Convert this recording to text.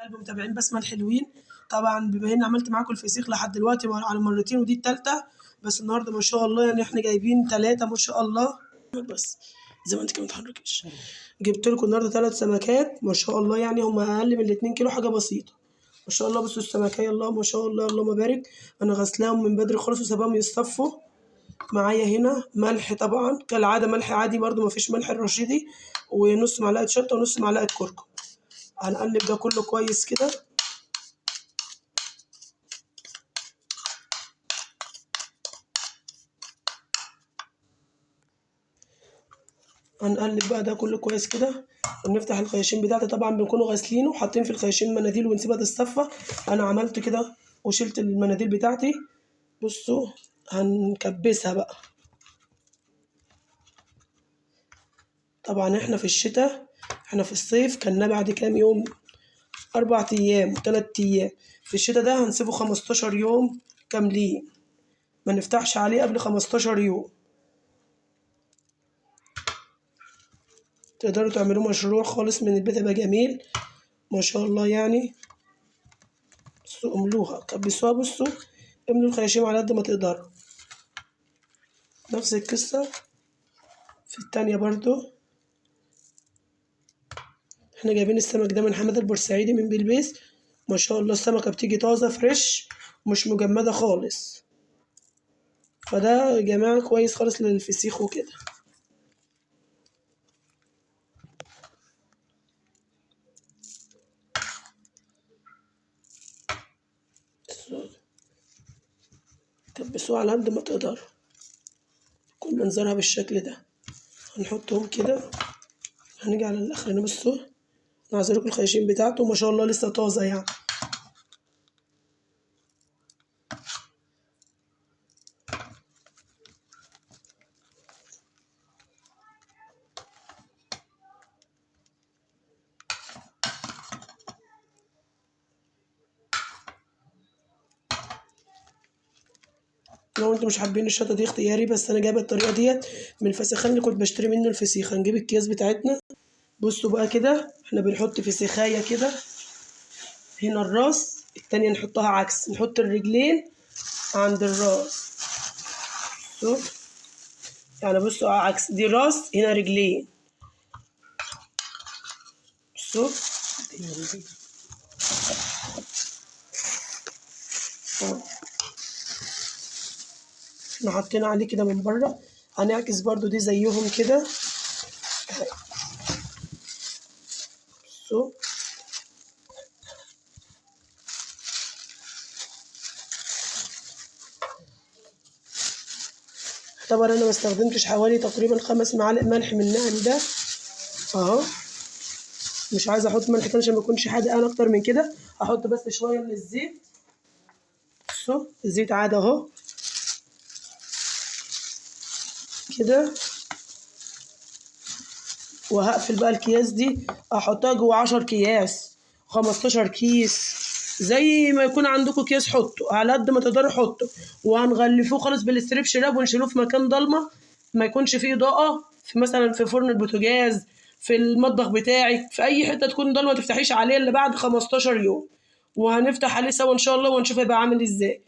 قلب متابعين بسمة الحلوين. طبعا بما اني عملت معاكم الفسيخ لحد دلوقتي على مرتين ودي التالتة، بس النهارده ما شاء الله يعني احنا جايبين 3 ما شاء الله. بس زي ما انت كده متحركش، جبت لكم النهارده 3 سمكات ما شاء الله، يعني هم اقل من 2 كيلو، حاجه بسيطه ما شاء الله. بصوا السمكية الله ما شاء الله اللهم بارك، انا غسلاهم من بدري خالص وسابهم يصفوا. معايا هنا ملح طبعا كالعاده، ملح عادي برضو ما فيش ملح الرشيدي، ونص معلقه شطه ونص معلقه كركم. هنقلب ده كله كويس كده. هنقلب بقى ده كله كويس كده، ونفتح الخياشيم بتاعتي. طبعا بنكونوا غاسلينه وحاطين في الخياشيم مناديل ونسيبها تتصفى. انا عملت كده وشلت المناديل بتاعتي. بصوا هنكبسها بقى. طبعا احنا في الشتاء، احنا في الصيف كنا بعد كام يوم 4 ايام و3 ايام. في الشتاء ده هنسيبه 15 يوم كاملين، ما نفتحش عليه قبل 15 يوم. تقدروا تعملوا مشروع خالص من البيت يبقى جميل ما شاء الله يعني. بصوا املوها كبسوها، بصوا املوا الخياشيم على قد ما تقدروا. نفس القصة في التانية برضو. احنا جايبين السمك ده من حماد البورسعيدي من بلبيس ما شاء الله. السمكة بتيجي طازة فريش مش مجمدة خالص، فده يا جماعة كويس خالص للفسيخ وكده. كبسوها على قد ما تقدر، يكون منظرها بالشكل ده. هنحطهم كده، هنيجي على الاخراني. بصوا نعزلكوا الخياشيم بتاعته ما شاء الله لسه طازه يعني. لو انتوا مش حابين الشطه دي اختياري، بس انا جايبه الطريقه ديت من الفسيخان اللي كنت بشتري منه الفسيخ. هنجيب الكياس بتاعتنا. بصوا بقى كده احنا بنحط فسيخايه كده، هنا الراس التانية نحطها عكس، نحط الرجلين عند الراس. بصوا يعني بصوا عكس، دي راس هنا رجلين. بصوا احنا حطينا عليه كده من بره، هنعكس برضو دي زيهم كده. بصوا طبعا انا ما استخدمتش حوالي تقريبا 5 معالق ملح من الناعم ده اهو. مش عايزه احط ملح كده عشان ما يكونش حادق. انا اكتر من كده هحط بس شويه من الزيت. بصوا الزيت عادي اهو كده. وهقفل بقى الكياس دي، احطها جوه 10 اكياس 15 كيس، زي ما يكون عندكم كيس حطوا على قد ما تقدروا حطوا. وهنغلفوه خالص بالاستريبش راب ونشيلوه في مكان ضلمه ما يكونش فيه اضاءه، في مثلا في فرن البوتاجاز، في المطبخ بتاعك، في اي حته تكون ضلمه ما تفتحيش عليه الا بعد 15 يوم. وهنفتح عليه سوا ان شاء الله ونشوف هيبقى عامل ازاي.